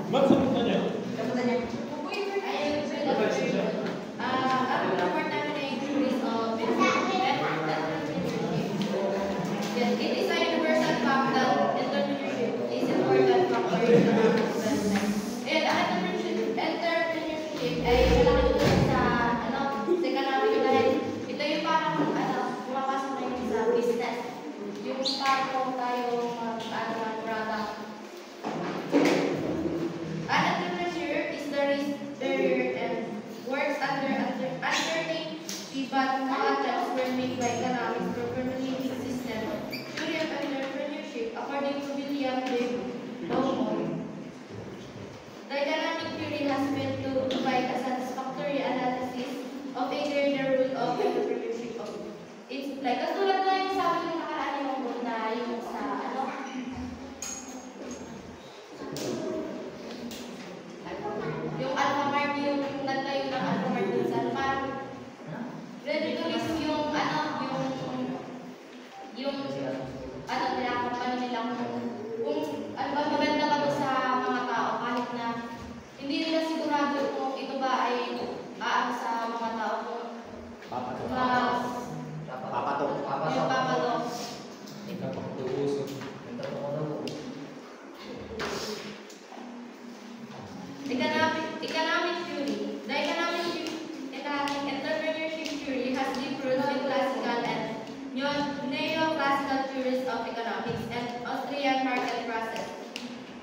Ba't sabutan niya? Sabutan niya. Ayun, so ang report namin ay increase of yes, it is a universal fact that entrepreneurship is important factor in economic development. And entrepreneurship ay malaking tulong sa economic dahil ito yung parang pumapasok na yun sa business. Yung parang tayong product. An entrepreneur is the risk bearer and works under uncertain but not times were made by economics for permanent system. Theory of entrepreneurship, according to William J. Longmore. The economic theory has been to provide a satisfactory analysis of either the rule of entrepreneurship. It's like, katulad na yung sabi ng nakaraan yung na yung sa yung Alphamart, yung nagtayo ng Alphamart dun sa parang ready to list yung nila company nila kung ano ba maganda ba to sa mga tao kahit na hindi nila sigurado kung ito ba ay aano sa mga tao kung papatok economic theory. The economic entrepreneurship theory has deep roots in classical and neoclassical theories of economics and Austrian market process.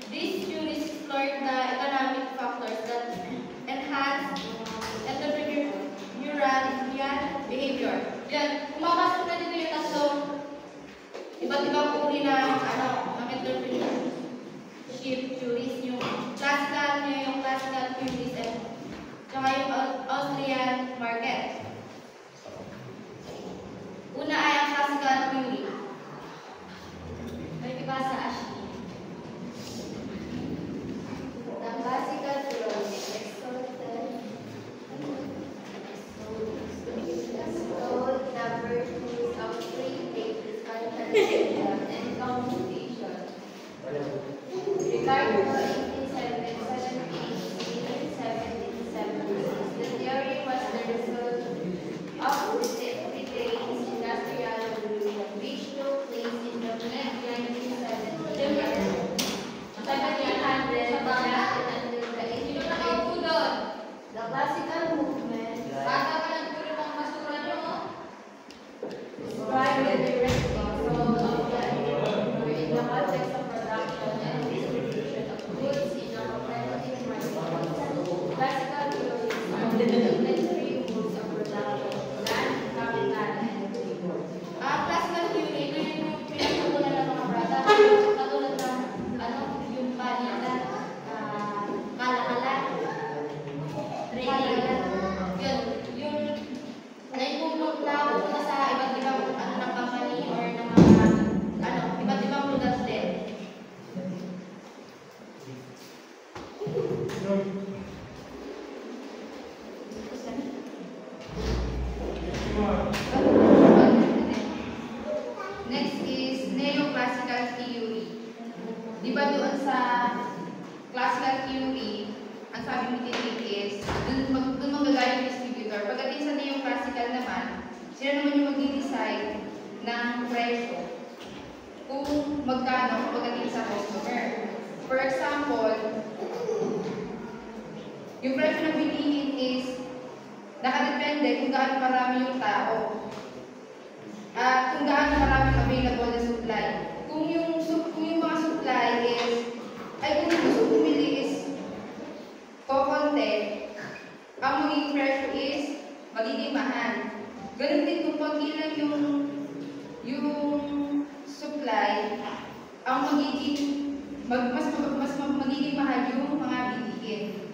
These theories explored the economic factors that enhance entrepreneurial behavior. Yan, kumapasok na dito yung tatlong iba't ibang uri ng entrepreneurship theories, yung classical theories and saka yung Austrian market. Una ay ang classical theory. May ibasa Ashley. The classical theory extolled number theories of three stages, concentration and computation. Regarding 1876, the theory was the result of Britain's industrial revolution, which took place in the mid-1970s. The classical movement described the direct control of the entrepreneur in the context of production and distribution of goods in a competitive market. Classical theories are the three modes of production: land, capital, and labor. Classical theory, ito yung pinagkukunan ng mga product. Katulad ng yung palitan, kalakalan, trading. Yun, napupunta sa iba't ibang ng company or ng mga iba't ibang products din. Next is neoclassical theory. Di ba doon sa classical theory, ang sabi ni Titik is, doon magagaling distributor. Pagdating sa neoclassical naman, sila naman yung mag-decide ng presyo kung magkano pagdating sa customer. For example, yung presyo na bilihin is nakadepende kung gaano marami yung tao at kung gaano marami available na supply. Kung yung mga supply is kung gusto bumili is kokonte, ang magiging presyo is magiging mahal. Ganun din kung konti lang yung supply, ang magiging mas magiging mahal yung mga bilihin.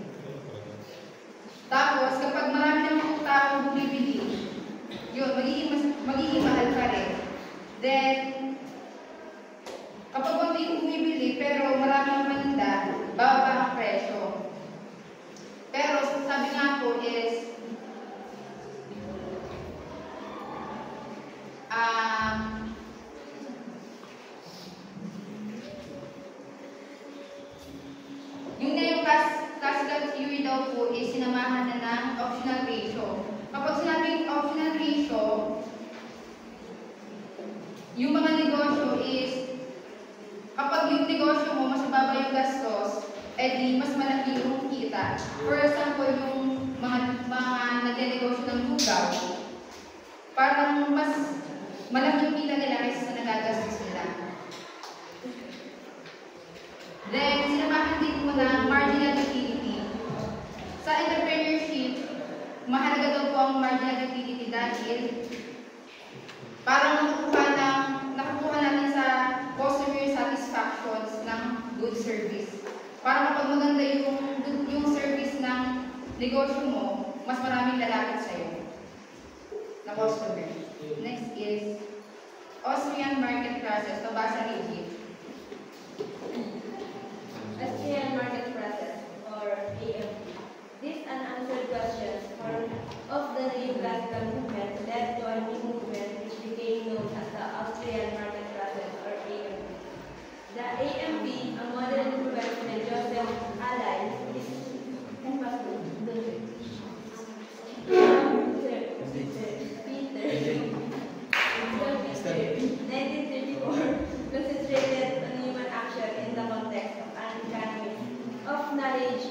Tapos kapag marami ng mga tao bumibili, yun magiging mahal pa rin. Then kapag konti yung bumibili pero marami ng paninda, bababa ang presyo. Pero sabi nga po is yung theory daw po is sinamahan na ng optional ratio. Kapag sinabing optional ratio, yung mga negosyo is, kapag yung negosyo mo mas mababa yung gastos, edi mas malaki yung kita. For example, yung mga nagnenegosyo ng lugaw, parang mas malaki yung kita nila kaysa sa nagagastos nila. Then, sinamahan din mo ng marginal utility. Sa entrepreneurship, mahalaga daw po ang marginal utility dahil parang nakukuha natin sa customer satisfactions ng good service. Para kapag maganda yung service ng negosyo mo, mas maraming lalapit sa'yo na customer. Next is Austrian market process. Nabasa ni Jim. Austrian market process, or AMP. These unanswered questions of the neoclassical movement led to a new movement which became known as the Austrian market process, or AMP. The AMP, a modern influence by Joseph Allen, is concentrated on human action in the context of an economy of knowledge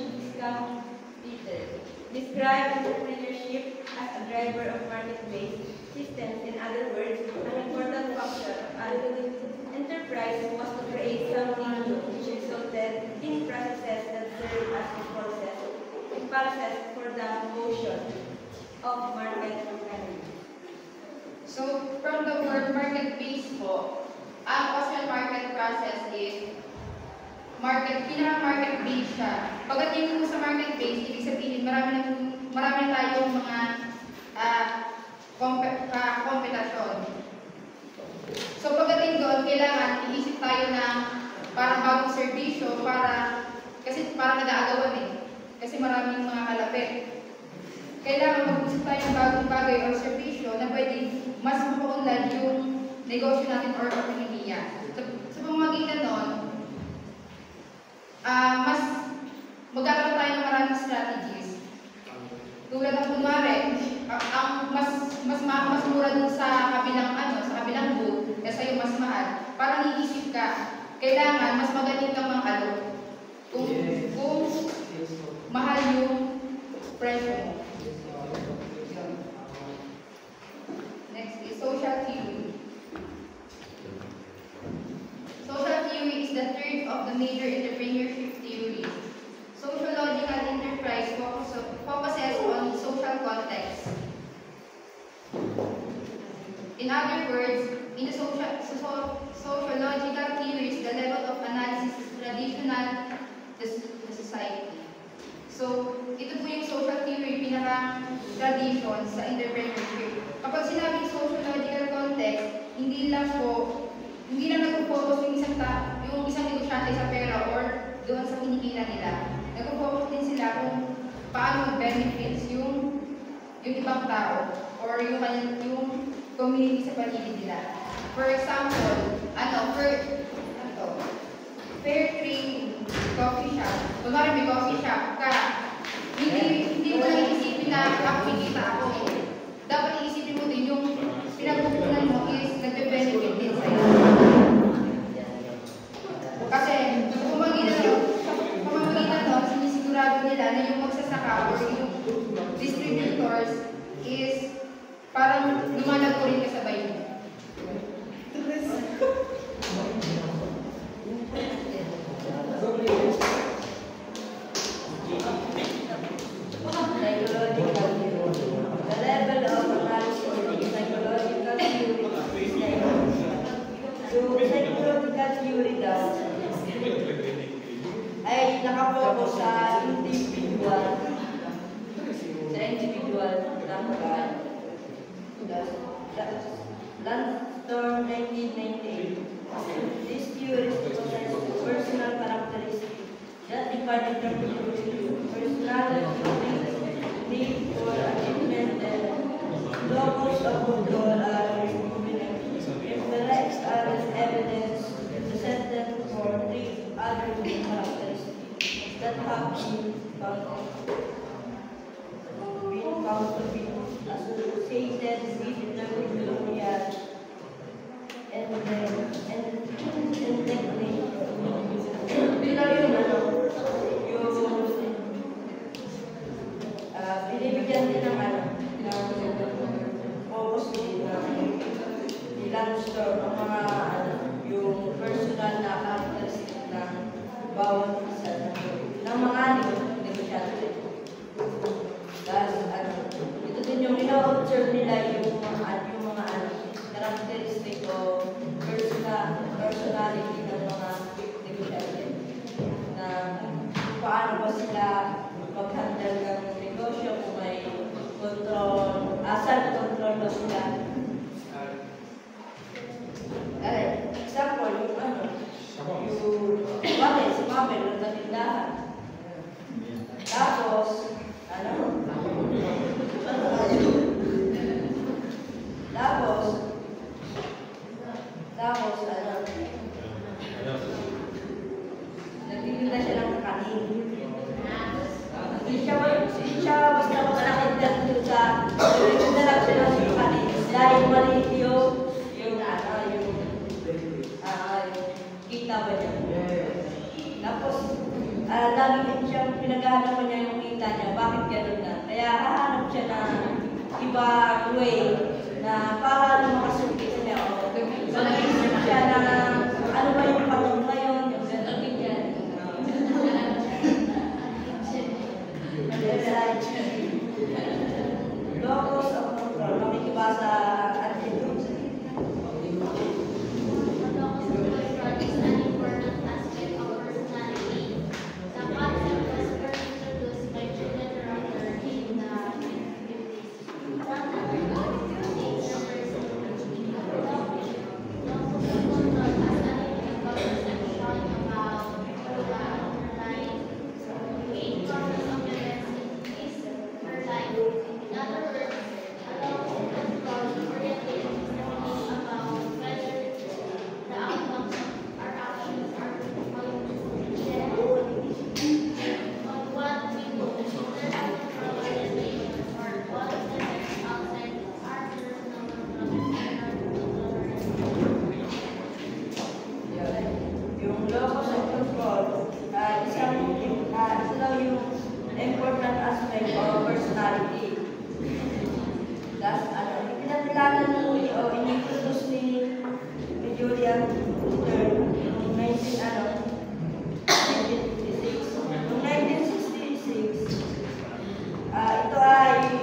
describe entrepreneurship as a driver of market-based systems. In other words, an important function of an enterprise was to create something new, which resulted in processes that serve as impulses for the motion of market economy. So, from the word market-based po, ang Austrian market process is pinaka-market-based siya. Pagdating po sa market-based, ibig sabihin, marami na tayong mga kompetasyon. So, pagdating doon, kailangan iisip tayo ng parang bagong serbisyo kasi parang nag-aagawan eh. Kasi maraming mga kalapit. Kailangan mag-isip tayo ng bagong bagay o serbisyo na pwede mas mapaunlad yung negosyo natin or opiniya. Sa pamamagitan nun, mas magkakaroon tayo ng maraming strategies. Tulad ng kunwari, ang mas mura dun sa kabilang booth, kaysa yung mas mahal. Parang iisip ka, kailangan mas magaling kang mang-alok kung mahal yung presyo mo. Next is social theory. Social theory is the third of the major entrepreneurship theories. Sociological enterprise focuses on social context. In other words, in the sociological theories, the level of analysis is traditional the society. So, ito po yung social theory, pinaka-tradition sa entrepreneurship. Kapag sinabing sociological context, hindi lang nag-focus yung isang negosyante sa pera or doon sa kinikita nila. Nag-focus din sila kung paano mag-benefits yung ibang tao or yung community sa paligid nila. For example, fair trade coffee shop. Kunwari may coffee shop ka, hindi mo lang iisipin na ako kikita ako. Dapat iisipin mo din yung pinagpupunan mo is nagbe-benefit din sa'yo. Kasi sa pamamagitan nun, sinisigurado nila na yung magsasaka or yung distributors is parang lumalago rin kasabay mo. Ay nakapokus sa individual Landstorm 1998. This theory possesses personal characteristics that define entrepreneurship, personality, need for achievement, and locus of control are removed. If the rest are as evidence, the sentence for three other characteristics that have been found to be associated with leukemia and binibigyan din ng focus din ilang store ng mga yung personal na characteristic ng bawat isa ng mga negosyante. Dahil ito din yung ina-observe nila yung mga characteristic o personality ng mga negosyante. Na paano ba sila mag-handle ng negosyo kung may control, self-control ba sila. Example, yung si Mabel, ng katindahan. Tapos, nagtitinda siya ng kakanin. Hindi siya basta-basta nag-interview sa nagtitinda lang siya ng kakanin. Dahil maliit yung kita ba niya. Tapos, lagi siyang pinag-ahanap niya yung kita niya. Bakit gano'n na? Kaya hahanap siya ng ibang way na para makasukit niya. Mag-isip siya na ano ba yung patong na yun, yung gano'n yan. Locus of control, makikibasa attitude. Important aspect of personality. That's pinakilala ni o inintroduce ni Julian Turner noong 1956. Noong 1966, ito ay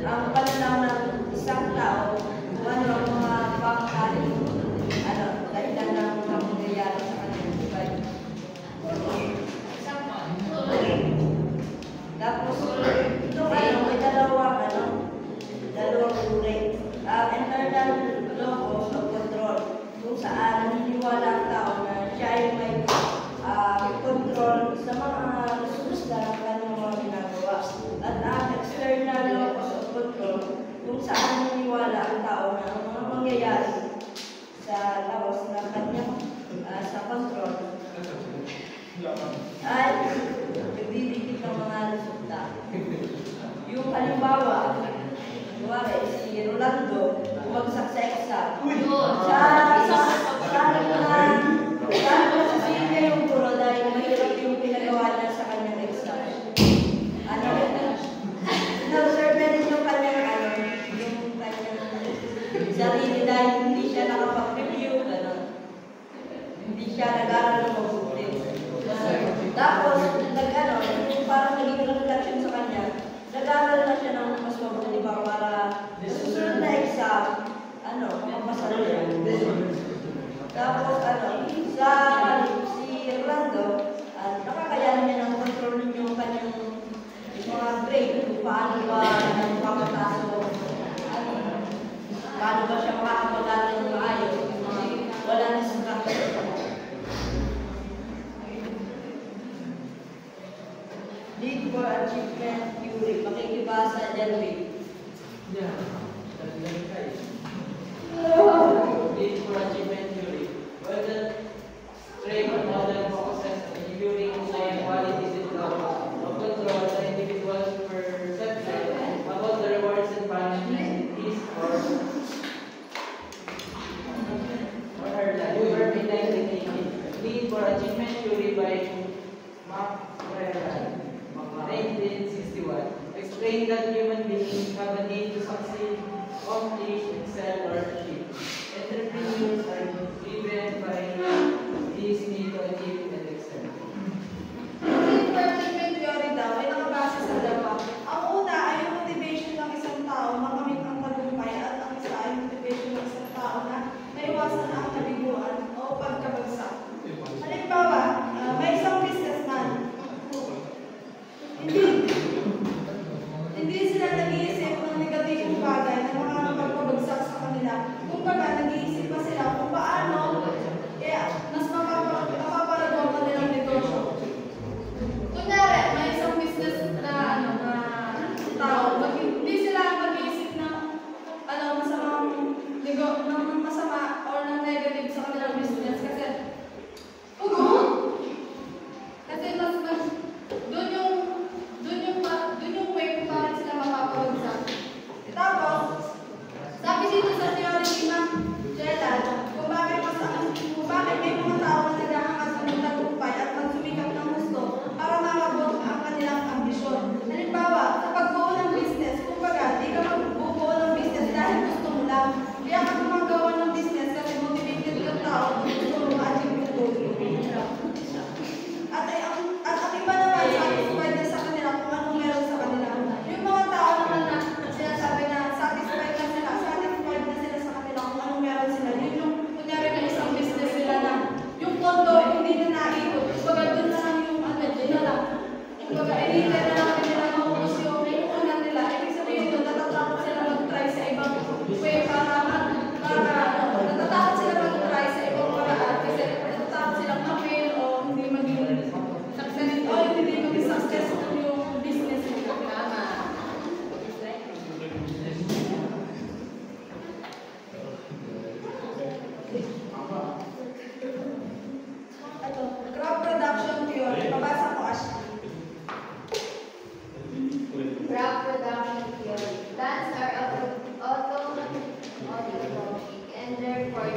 ang pananaw ng isang tao kung ano ang mga pangkaling dahilan ng mangyayari sa kanyang buhay. Tapos, ito may dalawang uri. Internal locus of control, kung saan naniniwala ang tao na siya ay may control sa mga resulta ng kanyang mga ginagawa. At ang external locus of control, kung saan naniniwala ang tao na ang mga mangyayari sa labas ng kanyang sa control ay nagbibigay ng mga resulta. Yung halimbawa, si Rolando, bumagsak sa exam. Sasasayin niya yung puro dahil mahirap yung pinagawa niya sa kanyang exam. Na-observe din yung kanyang sarili dahil hindi siya nakapag-review, hindi siya nag-aaral ng mabuti. Tapos, parang naging reflection sa kanya, nag-aaral na siya ng mas mabuti para susunod na exam, mapasa na siya. Tapos, si Orlando, nakakayanan niya ng control yung kanyang mga grade, kung paano ba nagpapataso, paano ba siya makakapag-aaral ng maayos, wala na sa structure. Need for achievement theory. Makikibasa dyan, Vic. Need for achievement theory. Well, the trait of modern focuses on viewing qualities explain that human beings have a need to succeed, accomplish, excel, or achieve. Entrepreneurs are driven by this need to achieve and excel. Yung entertainment theory daw ay nakabase sa dalawa. Ang una ay yung motivation ng isang tao makamit ang tagumpay at ang isa ay motivation ng isang tao na naiwasan ang kabiguan o pagkabagsak. Halimbawa, may isang businessman. Hindi sila nag-iisip ng negatibong bagay na makakapagpabagsak sa kanila. Kumbaga, nag-iisip pa sila kung paano mas mapapalago ang kanilang negosyo. Kunyari, may isang business na tao, hindi sila mag-iisip ng masama or ng negative sa kanilang business kasi doon yung way kung bakit sila mapapabagsak. Tapos, sabi dito sa theory ni Ma'am Gerald, kung bakit may mga tao na naghahangad sa magtagumpay at magsumikap ng gusto para makabot ang kanilang ambisyon. Halimbawa, sa pagbuo ng business, kumbaga, di ka magbubuo ng business dahil gusto mo lang. Kaya ka gumagawa ng business kasi motivated yung tao kung gusto mo ma-achieve yung goal. At ang iba naman, satisfied na sa kanila kung anong meron sa kanila. Yung mga tao naman na sinasabi na satisfied na sila sa kanila kung anong meron sila. Yun yung, kunyari may isang business sila na yung kondo hindi na naikot. Kumbaga doon na lang yung doon na lang. Kumbaga, hindi na lang nila maubos yung unan nila. Ibig sabihin doon, natatakot sila mag-try sa ibang way natatakot sila mag-try sa ibang paraan kasi natatakot silang ma-fail o hindi maging successful o hindi maging successful yung business nila. Crop production theory. Pabasa ko, Ashley. Crop production theory. Plants are autotrophic and therefore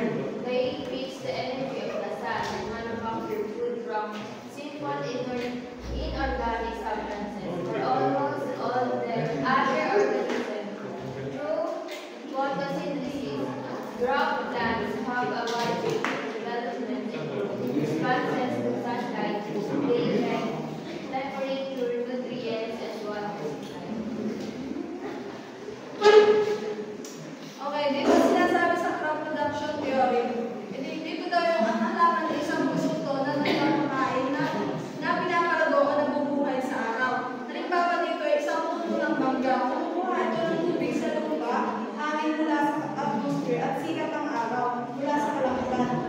they fix the energy of the sun and manufacture food from simple inorganic substances for almost all the other organisms. Through photosynthesis, crop plants have a wide range of development including responses to sunlight, daylight, temperature, nutrients, and water supply. Okay, dito sinasabi sa crop production theory. Dito daw yung halaman ng isang busuto na nagkakakain na pinapalago o nabubuhay sa araw. Halimbawa dito ay isang puno ng mangga. Kumukuha ito ng tubig sa lupa, hangin mula sa atmosphere at sikat ng araw mula sa kalangitan.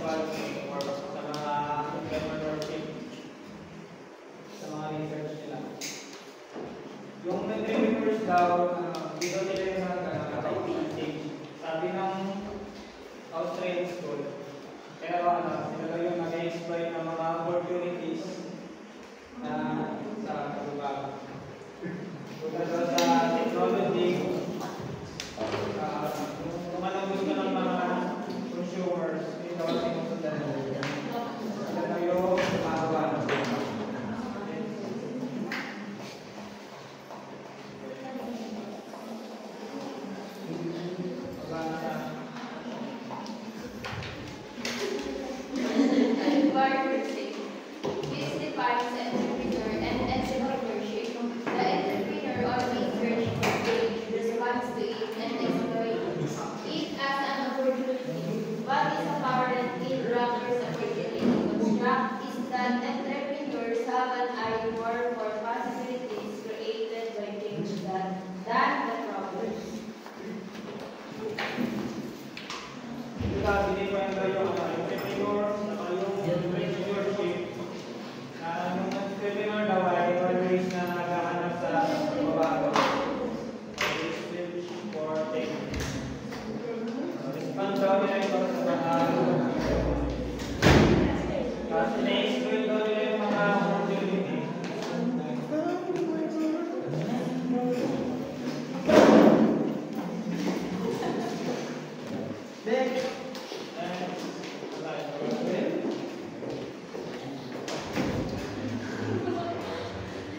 principals or sa mga entrepreneurship, sa mga research nila. Yung entrepreneurs daw, dito nila yung nag-stage. Sabi ng Austrian school, pero sila daw yung nag-exploit ng mga opportunities na sa kalubagan. Tulad sa technology, kung anong gusto ng mga consumers, ito ang sinusundan nila. Sila daw yung magawa. Environment safety. This defines entrepreneur and entrepreneurship. The entrepreneur always searches for change, responds to it, and exploits it as an opportunity. What is apparent in Drucker's opportunity construct is that entrepreneurs have an eye more for possibilities created by change than the problems. Ito, binifine daw yung entrepreneur, saka yung entrepreneurship. Yung entrepreneur daw ay always na naghahanap sa babago. Research for change. Respond daw nila ito sa mga kasi na-exploit daw nila yung mga opportunity.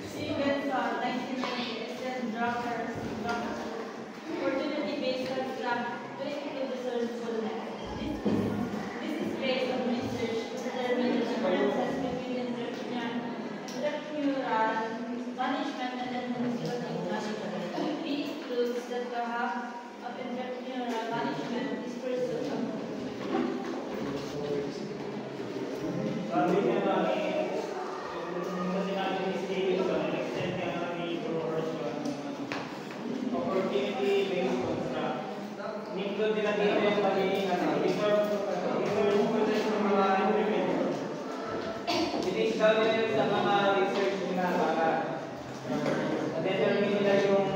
Stevenson, 1990, assessed Drucker's opportunity-based construct to include resourcefulness. This is based on research to determine the differences between entrepreneurial management and administrative management. He includes that the half of entrepreneurial management is pursuit of Sabi niya na yung sinabi ni Stevenson, in-extend niya na ni Brewers yung opportunity-based construct. Include nila dito yung pagiging resourcefulness ng mga entrepreneurs. Bilis daw nila yun sa mga research nila para na-determine nila yung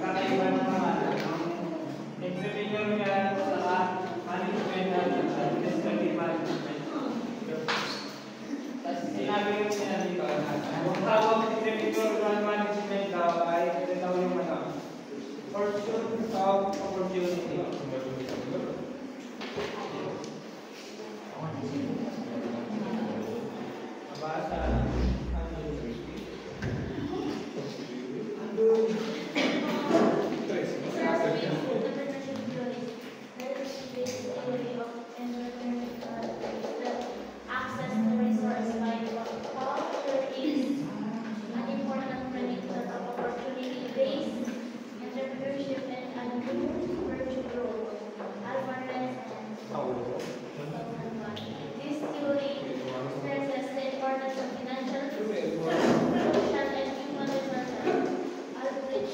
kakaiba ng mga entrepreneur nila sa management at administrative management. Tapos sinabi yung sila dito, yung tawag ng entrepreneurial management daw ay ito daw yung pursuit of opportunity. Nabasa. Access to resource by culture is an important predictor of opportunity-based entrepreneurship and a new virtue growth. Alvarez and this theory stresses the importance of financial, social, and human resources, outreach,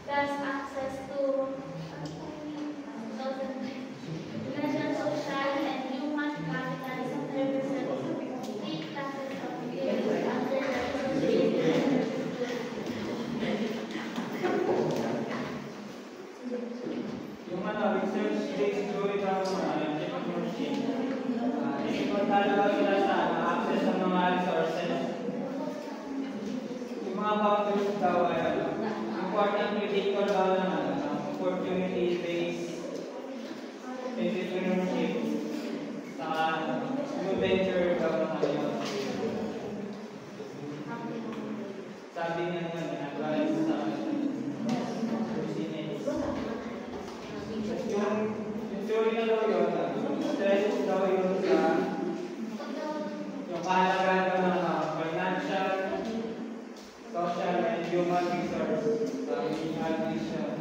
thus access to financial, social, and human capital represents three classes of activities under the resource-based Yung research-based theory daw ng entrepreneurship. Importante daw sila sa access ng mga resources. Yung mga founders daw ay important predictor daw ng opportunity-based entrepreneurship. Saka new venture daw ng sabi niya yun, advice sa business. Yung theory na daw yun, stress daw yun sa yung kahalagaan daw ng financial, social, and human resource sa admission.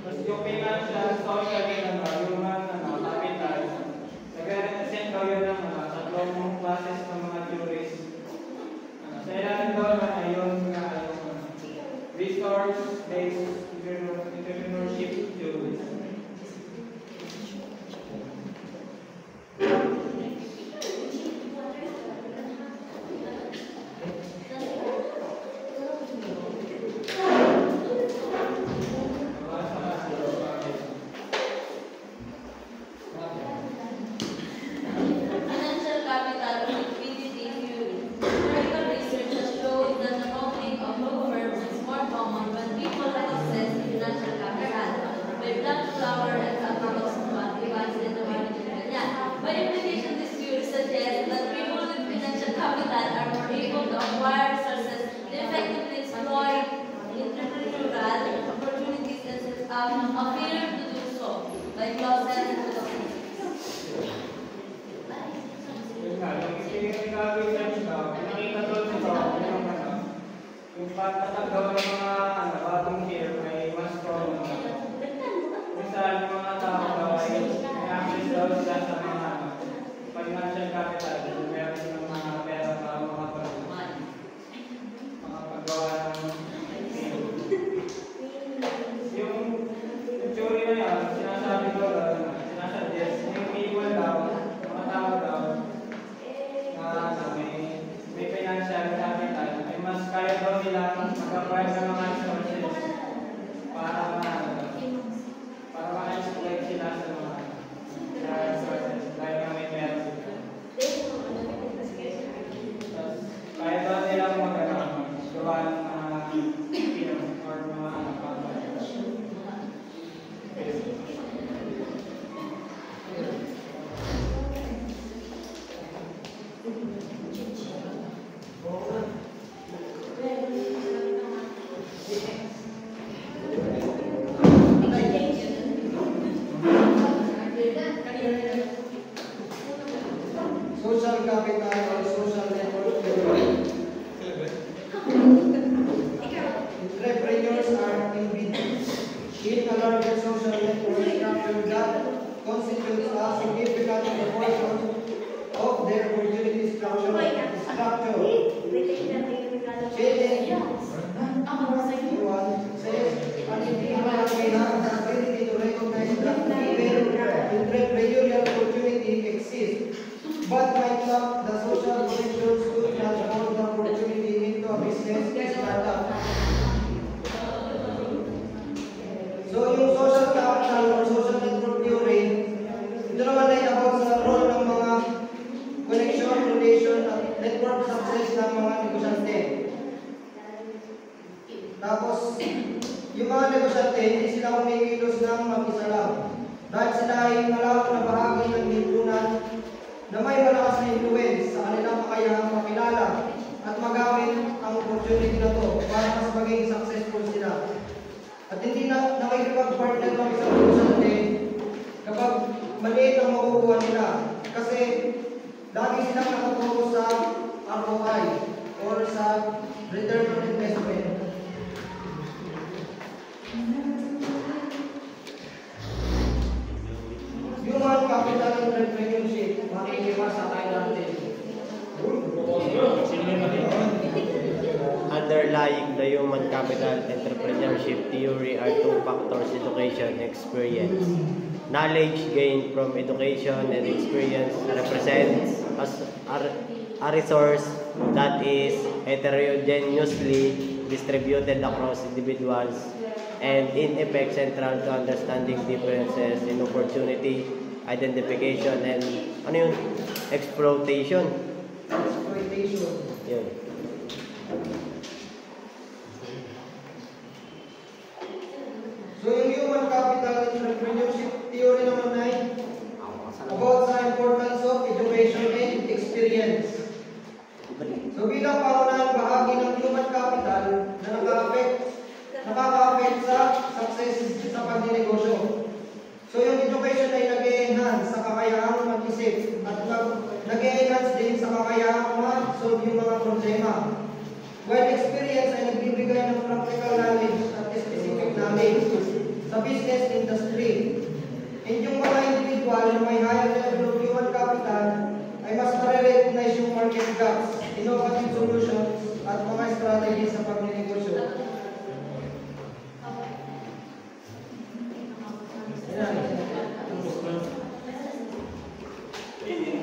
Tapos yung financial, social, and human capital, nag-represent daw yun ng tatlong classes ng mga theories. Sa ilalim daw ay yung resource-based entrepreneurship theories. Financial capital and liquidity theory. Historical research has shown that the opening of law firms is more common when people have access to financial capital. By Black Flower and Santos device in the Mediterranean. By implication, this theory suggests that people with financial capital are more able to acquire resources to effectively exploit entrepreneurial opportunities and appear to do so by clauses and Yun nga, yung research daw, pinakita doon yung pagtatag daw ng mga bagong care ay mas common. Minsan, yung mga tao daw ay may access daw sila sa mga financial capital. Meron silang mga pera para makapagawa ng care. Yung theory na yan, sinasabi ko sinasuggest, yung people daw, mga tao daw, may financial capital, ay mas kaya daw nila mag-acquire ng mga resources para ma-exploit sila sa mga resources dahil nga may pera sila. Tapos, kaya daw nila gawa ng mga film or mga Social capital or social network theory. Entrepreneurs are embedded in a larger social network structure that constitutes a significant proportion of their opportunity structure. Says an individual may have the ability to recognize that even entrepreneurial opportunity exists, but might lack the social connections to transform the opportunity into a business startup. So yung social capital or social network theory, ito naman ay about sa role ng mga connection, relation, at network success ng mga negosyante. Tapos, yung mga negosyante, hindi sila kumikilos ng mag-isa lang. Dahil sila ay malawak na bahagi ng lipunan na may malakas na influence sa kanilang kakayahang makilala at magamit ang opportunity na to para mas maging successful sila. At hindi na makikipag-partner ng isang negosyante kapag maliit ang makukuha nila kasi lagi silang nakatulong sa ROI or sa return on investment. Human capital entrepreneurship, makikipasa tayo natin. Underlying the human capital entrepreneurship theory are two factors: education and experience. Knowledge gained from education and experience represents a resource that is heterogeneously distributed across individuals and in effect central to understanding differences in opportunity, identification, and exploitation. Yun. So yung human capital entrepreneurship theory naman ay about sa importance of education and experience. So bilang pangunahing bahagi ng human capital na nakaka-affect sa success sa pagninegosyo. So yung education ay nag-enhance sa kakayahang mag-isip at nag-enhance din sa kakayahang ma-solve yung mga problema. While experience ay nagbibigay ng practical knowledge at specific knowledge sa business higher level of human capital, ay mas marirecognize yung market gaps, innovative solutions, at mga strategies sa pagninegosyo. Ayan.